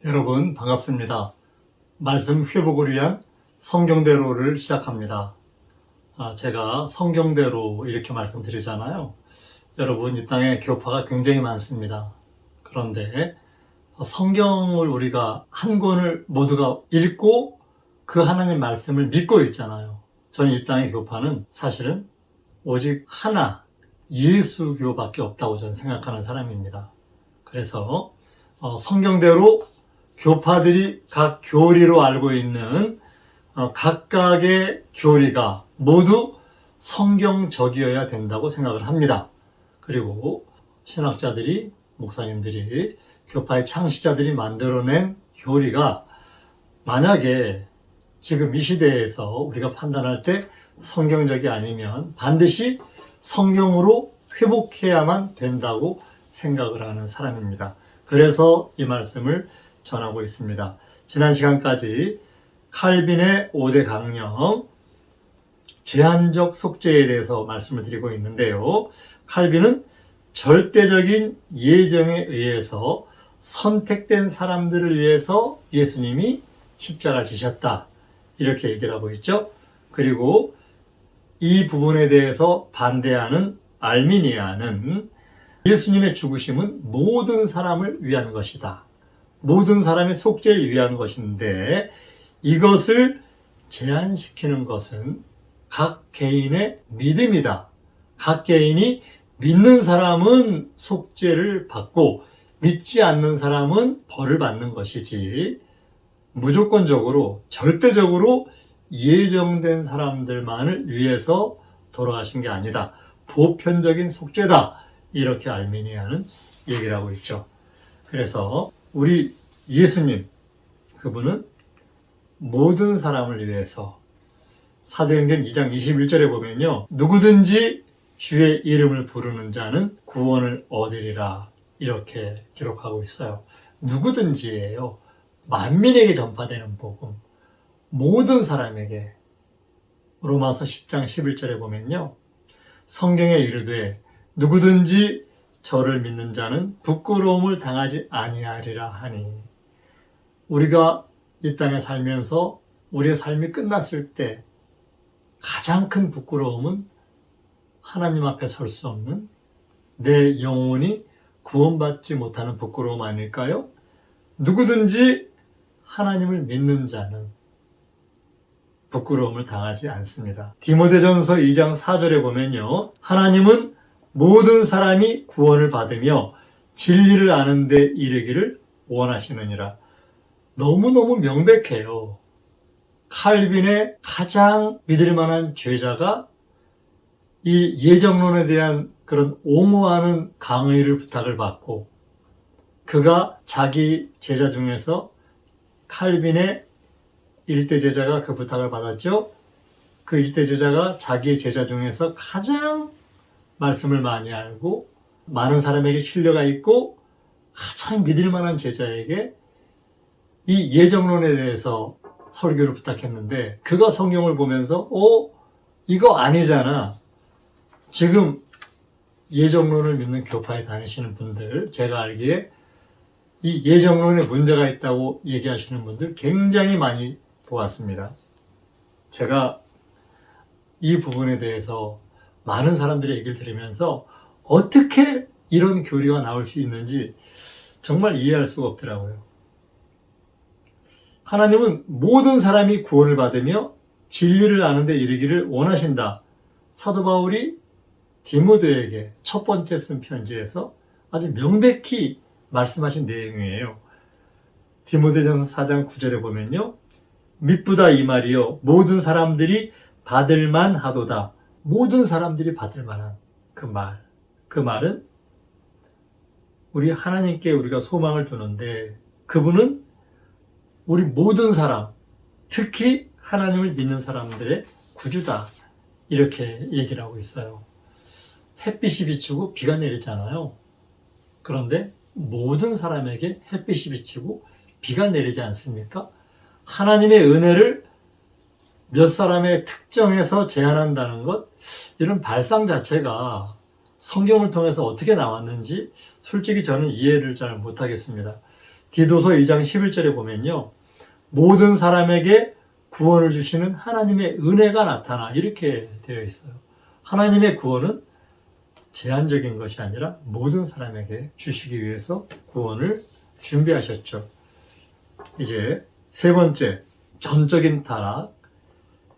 여러분 반갑습니다. 말씀 회복을 위한 성경대로를 시작합니다. 제가 성경대로 이렇게 말씀드리잖아요. 여러분 이 땅에 교파가 굉장히 많습니다. 그런데 성경을 우리가 한 권을 모두가 읽고 그 하나님 말씀을 믿고 있잖아요. 저는 이 땅의 교파는 사실은 오직 하나 예수교밖에 없다고 저는 생각하는 사람입니다. 그래서 성경대로 교파들이 각 교리로 알고 있는 각각의 교리가 모두 성경적이어야 된다고 생각을 합니다. 그리고 신학자들이, 목사님들이, 교파의 창시자들이 만들어낸 교리가 만약에 지금 이 시대에서 우리가 판단할 때 성경적이 아니면 반드시 성경으로 회복해야만 된다고 생각을 하는 사람입니다. 그래서 이 말씀을 전하고 있습니다. 지난 시간까지 칼빈의 5대 강령, 제한적 속죄에 대해서 말씀을 드리고 있는데요. 칼빈은 절대적인 예정에 의해서 선택된 사람들을 위해서 예수님이 십자가를 지셨다. 이렇게 얘기를 하고 있죠. 그리고 이 부분에 대해서 반대하는 알미니아는 예수님의 죽으심은 모든 사람을 위한 것이다. 모든 사람의 속죄를 위한 것인데 이것을 제한시키는 것은 각 개인의 믿음이다. 각 개인이 믿는 사람은 속죄를 받고 믿지 않는 사람은 벌을 받는 것이지 무조건적으로 절대적으로 예정된 사람들만을 위해서 돌아가신 게 아니다. 보편적인 속죄다. 이렇게 알미니아는 얘기를 하고 있죠. 그래서 우리 예수님, 그분은 모든 사람을 위해서 사도행전 2장 21절에 보면요. 누구든지 주의 이름을 부르는 자는 구원을 얻으리라. 이렇게 기록하고 있어요. 누구든지예요. 만민에게 전파되는 복음. 모든 사람에게. 로마서 10장 11절에 보면요. 성경에 이르되 누구든지 저를 믿는 자는 부끄러움을 당하지 아니하리라 하니 우리가 이 땅에 살면서 우리의 삶이 끝났을 때 가장 큰 부끄러움은 하나님 앞에 설 수 없는 내 영혼이 구원받지 못하는 부끄러움 아닐까요? 누구든지 하나님을 믿는 자는 부끄러움을 당하지 않습니다. 디모데전서 2장 4절에 보면요. 하나님은 모든 사람이 구원을 받으며 진리를 아는 데 이르기를 원하시느니라. 너무너무 명백해요. 칼빈의 가장 믿을 만한 죄자가 이 예정론에 대한 그런 옹호하는 강의를 부탁을 받고 그가 자기 제자 중에서 칼빈의 일대 제자가 그 부탁을 받았죠. 그 일대 제자가 자기 제자 중에서 가장 말씀을 많이 알고 많은 사람에게 신뢰가 있고 가장 믿을 만한 제자에게 이 예정론에 대해서 설교를 부탁했는데 그가 성경을 보면서 이거 아니잖아. 지금 예정론을 믿는 교파에 다니시는 분들 제가 알기에 이 예정론에 문제가 있다고 얘기하시는 분들 굉장히 많이 보았습니다. 제가 이 부분에 대해서 많은 사람들의 얘기를 들으면서 어떻게 이런 교리가 나올 수 있는지 정말 이해할 수가 없더라고요. 하나님은 모든 사람이 구원을 받으며 진리를 아는 데 이르기를 원하신다. 사도 바울이 디모데에게 첫 번째 쓴 편지에서 아주 명백히 말씀하신 내용이에요. 디모데전서 4장 9절에 보면요. 미쁘다 이 말이요. 모든 사람들이 받을 만하도다. 모든 사람들이 받을 만한 그 말. 그 말은 우리 하나님께 우리가 소망을 두는데 그분은 우리 모든 사람, 특히 하나님을 믿는 사람들의 구주다. 이렇게 얘기를 하고 있어요. 햇빛이 비추고 비가 내리잖아요. 그런데 모든 사람에게 햇빛이 비치고 비가 내리지 않습니까? 하나님의 은혜를 몇 사람의 특정해서 제한한다는 것, 이런 발상 자체가 성경을 통해서 어떻게 나왔는지 솔직히 저는 이해를 잘 못하겠습니다. 디도서 2장 11절에 보면요. 모든 사람에게 구원을 주시는 하나님의 은혜가 나타나 이렇게 되어 있어요. 하나님의 구원은 제한적인 것이 아니라 모든 사람에게 주시기 위해서 구원을 준비하셨죠. 이제 세 번째, 전적인 타락.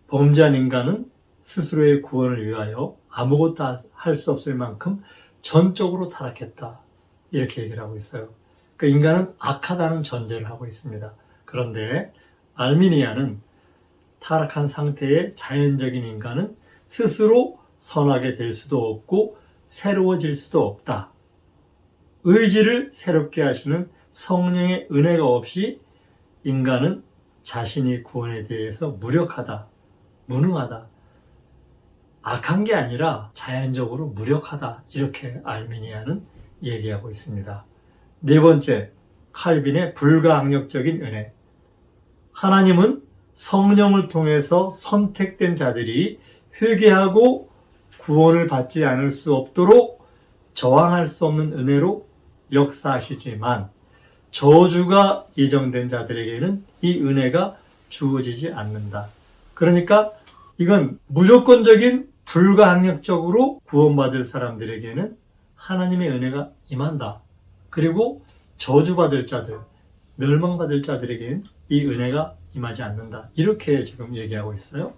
범죄한 인간은 스스로의 구원을 위하여 아무것도 할 수 없을 만큼 전적으로 타락했다. 이렇게 얘기를 하고 있어요. 그러니까 인간은 악하다는 전제를 하고 있습니다. 그런데 알미니아는 타락한 상태의 자연적인 인간은 스스로 선하게 될 수도 없고 새로워질 수도 없다. 의지를 새롭게 하시는 성령의 은혜가 없이 인간은 자신이 구원에 대해서 무력하다, 무능하다, 악한 게 아니라 자연적으로 무력하다. 이렇게 알미니아는 얘기하고 있습니다. 네 번째, 칼빈의 불가항력적인 은혜. 하나님은 성령을 통해서 선택된 자들이 회개하고 구원을 받지 않을 수 없도록 저항할 수 없는 은혜로 역사하시지만 저주가 예정된 자들에게는 이 은혜가 주어지지 않는다. 그러니까 이건 무조건적인 불가항력적으로 구원받을 사람들에게는 하나님의 은혜가 임한다. 그리고 저주받을 자들, 멸망받을 자들에게는 이 은혜가 임하지 않는다. 이렇게 지금 얘기하고 있어요.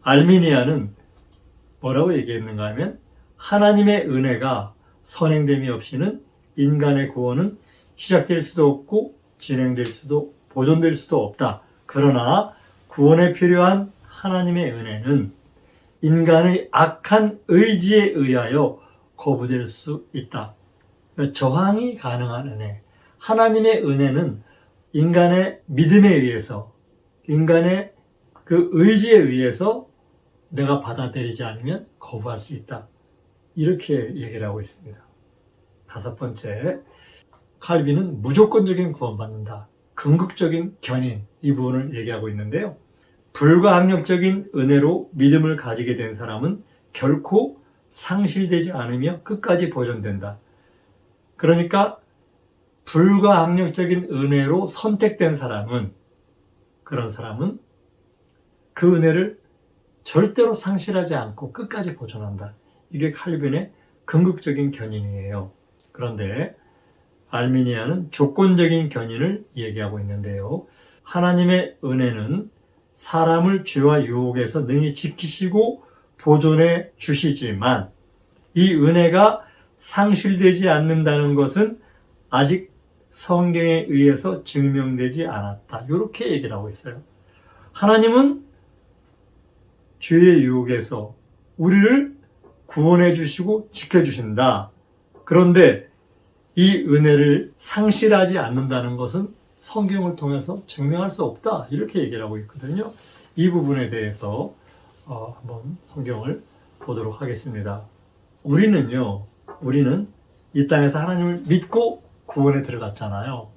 알미니아는 뭐라고 얘기했는가 하면 하나님의 은혜가 선행됨이 없이는 인간의 구원은 시작될 수도 없고 진행될 수도 보존될 수도 없다. 그러나 구원에 필요한 하나님의 은혜는 인간의 악한 의지에 의하여 거부될 수 있다. 저항이 가능한 은혜. 하나님의 은혜는 인간의 믿음에 의해서, 인간의 그 의지에 의해서 내가 받아들이지 않으면 거부할 수 있다. 이렇게 얘기를 하고 있습니다. 다섯 번째, 칼빈은 무조건적인 구원받는다. 궁극적인 견인, 이 부분을 얘기하고 있는데요. 불가항력적인 은혜로 믿음을 가지게 된 사람은 결코 상실되지 않으며 끝까지 보존된다. 그러니까 불가항력적인 은혜로 선택된 사람은, 그런 사람은 그 은혜를 절대로 상실하지 않고 끝까지 보존한다. 이게 칼빈의 궁극적인 견인이에요. 그런데 알미니아는 조건적인 견인을 얘기하고 있는데요. 하나님의 은혜는 사람을 죄와 유혹에서 능히 지키시고 보존해 주시지만 이 은혜가 상실되지 않는다는 것은 아직 성경에 의해서 증명되지 않았다. 이렇게 얘기를 하고 있어요. 하나님은 죄의 유혹에서 우리를 구원해 주시고 지켜주신다. 그런데 이 은혜를 상실하지 않는다는 것은 성경을 통해서 증명할 수 없다. 이렇게 얘기를 하고 있거든요. 이 부분에 대해서 한번 성경을 보도록 하겠습니다. 우리는 이 땅에서 하나님을 믿고 구원에 들어갔잖아요.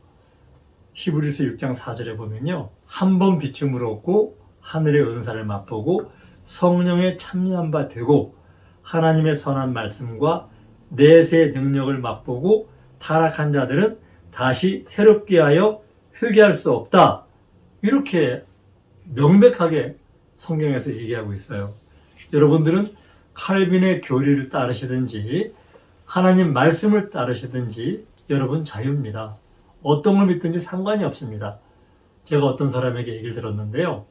히브리서 6장 4절에 보면요. 한 번 비춤을 얻고 하늘의 은사를 맛보고 성령에 참여한 바 되고 하나님의 선한 말씀과 내세의 능력을 맛보고 타락한 자들은 다시 새롭게 하여 회개할 수 없다. 이렇게 명백하게 성경에서 얘기하고 있어요. 여러분들은 칼빈의 교리를 따르시든지 하나님 말씀을 따르시든지 여러분 자유입니다. 어떤 걸 믿든지 상관이 없습니다. 제가 어떤 사람에게 얘기를 들었는데요.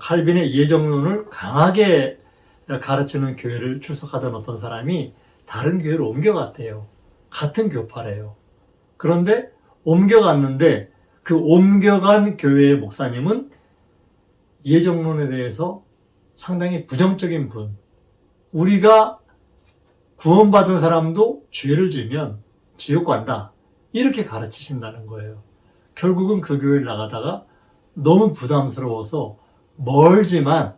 칼빈의 예정론을 강하게 가르치는 교회를 출석하던 어떤 사람이 다른 교회로 옮겨갔대요. 같은 교파래요. 그런데 옮겨갔는데 그 옮겨간 교회의 목사님은 예정론에 대해서 상당히 부정적인 분. 우리가 구원받은 사람도 죄를 지으면 지옥 간다. 이렇게 가르치신다는 거예요. 결국은 그 교회를 나가다가 너무 부담스러워서 멀지만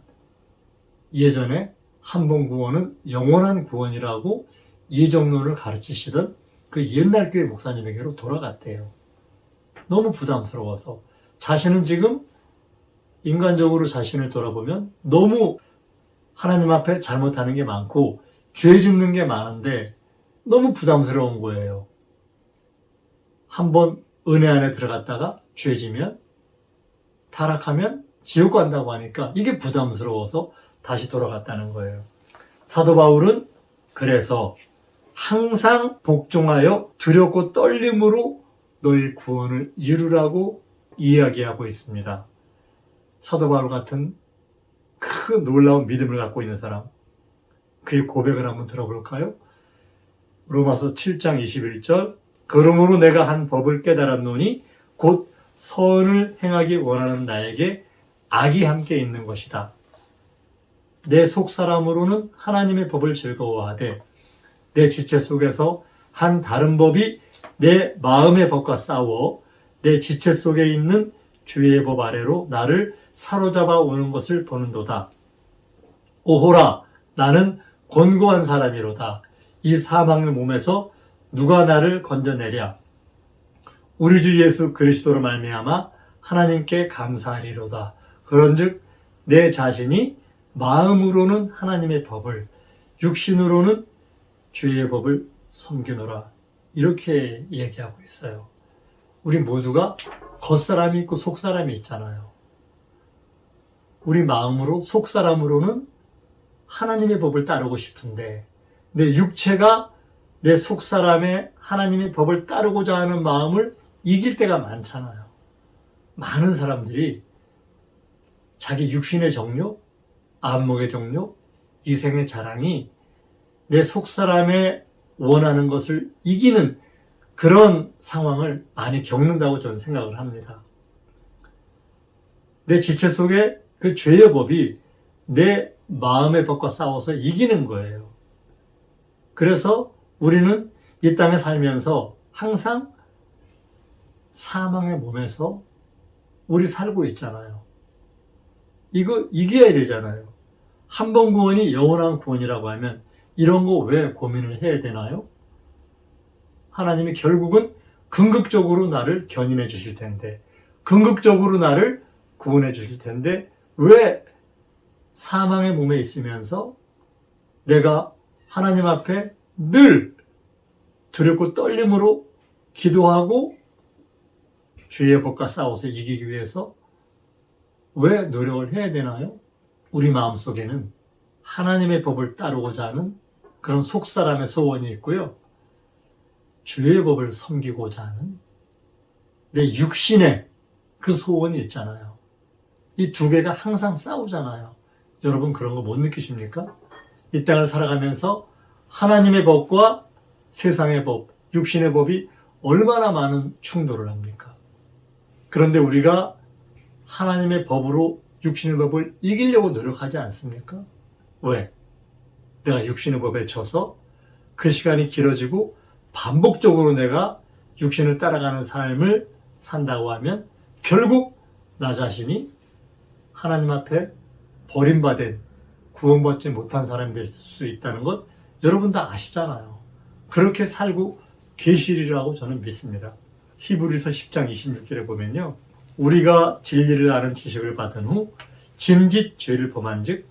예전에 한 번 구원은 영원한 구원이라고 예정론을 가르치시던 그 옛날 교회 목사님에게로 돌아갔대요. 너무 부담스러워서. 자신은 지금 인간적으로 자신을 돌아보면 너무 하나님 앞에 잘못하는 게 많고 죄 짓는 게 많은데 너무 부담스러운 거예요. 한번 은혜 안에 들어갔다가 죄지면 타락하면 지옥 간다고 하니까 이게 부담스러워서 다시 돌아갔다는 거예요. 사도 바울은 그래서 항상 복종하여 두렵고 떨림으로 너희 구원을 이루라고 이야기하고 있습니다. 사도 바울 같은 큰 놀라운 믿음을 갖고 있는 사람, 그의 고백을 한번 들어볼까요? 로마서 7장 21절, 그러므로 내가 한 법을 깨달았노니 곧 선을 행하기 원하는 나에게 악이 함께 있는 것이다. 내 속사람으로는 하나님의 법을 즐거워하되 내 지체 속에서 한 다른 법이 내 마음의 법과 싸워 내 지체 속에 있는 죄의 법 아래로 나를 사로잡아 오는 것을 보는도다. 오호라, 나는 곤고한 사람이로다. 이 사망의 몸에서 누가 나를 건져내랴. 우리 주 예수 그리스도로 말미암아 하나님께 감사하리로다. 그런즉 내 자신이 마음으로는 하나님의 법을, 육신으로는 죄의 법을 섬기노라. 이렇게 얘기하고 있어요. 우리 모두가 겉사람이 있고 속사람이 있잖아요. 우리 마음으로, 속사람으로는 하나님의 법을 따르고 싶은데 내 육체가 내 속사람의 하나님의 법을 따르고자 하는 마음을 이길 때가 많잖아요. 많은 사람들이 자기 육신의 정욕, 안목의 정욕, 이생의 자랑이 내 속사람의 원하는 것을 이기는 그런 상황을 많이 겪는다고 저는 생각을 합니다. 내 지체 속에 그 죄의 법이 내 마음의 법과 싸워서 이기는 거예요. 그래서 우리는 이 땅에 살면서 항상 사망의 몸에서 우리 살고 있잖아요. 이거 이겨야 되잖아요. 한 번 구원이 영원한 구원이라고 하면 이런 거 왜 고민을 해야 되나요? 하나님이 결국은 긍극적으로 나를 견인해 주실 텐데, 긍극적으로 나를 구원해 주실 텐데 왜 사망의 몸에 있으면서 내가 하나님 앞에 늘 두렵고 떨림으로 기도하고 죄의 법과 싸워서 이기기 위해서 왜 노력을 해야 되나요? 우리 마음속에는 하나님의 법을 따르고자 하는 그런 속사람의 소원이 있고요. 죄의 법을 섬기고자 하는 내 육신의 그 소원이 있잖아요. 이 두 개가 항상 싸우잖아요. 여러분 그런 거 못 느끼십니까? 이 땅을 살아가면서 하나님의 법과 세상의 법, 육신의 법이 얼마나 많은 충돌을 합니까? 그런데 우리가 하나님의 법으로 육신의 법을 이기려고 노력하지 않습니까? 왜? 내가 육신의 법에 져서 그 시간이 길어지고 반복적으로 내가 육신을 따라가는 삶을 산다고 하면 결국 나 자신이 하나님 앞에 버림받은 구원받지 못한 사람이 될 수 있다는 것 여러분 다 아시잖아요. 그렇게 살고 계시리라고 저는 믿습니다. 히브리서 10장 26절에 보면요. 우리가 진리를 아는 지식을 받은 후 짐짓 죄를 범한 즉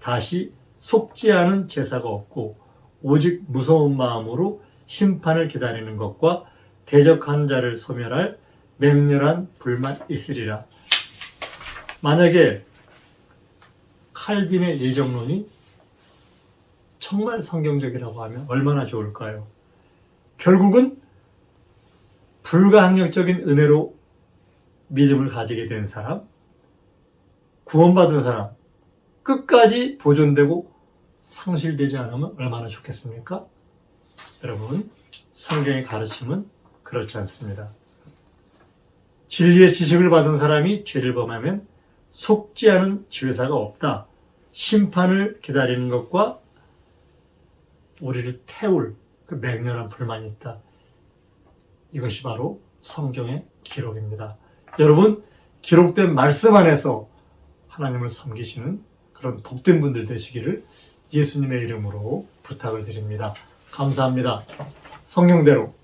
다시 속지 않은 제사가 없고 오직 무서운 마음으로 심판을 기다리는 것과 대적한 자를 소멸할 맹렬한 불만 있으리라. 만약에 칼빈의 예정론이 정말 성경적이라고 하면 얼마나 좋을까요? 결국은 불가항력적인 은혜로 믿음을 가지게 된 사람, 구원받은 사람, 끝까지 보존되고 상실되지 않으면 얼마나 좋겠습니까? 여러분, 성경의 가르침은 그렇지 않습니다. 진리의 지식을 받은 사람이 죄를 범하면 속지 않은 죄사가 없다. 심판을 기다리는 것과 우리를 태울 그 맹렬한 불만이 있다. 이것이 바로 성경의 기록입니다. 여러분, 기록된 말씀 안에서 하나님을 섬기시는 그런 복된 분들 되시기를 예수님의 이름으로 부탁을 드립니다. 감사합니다. 성경대로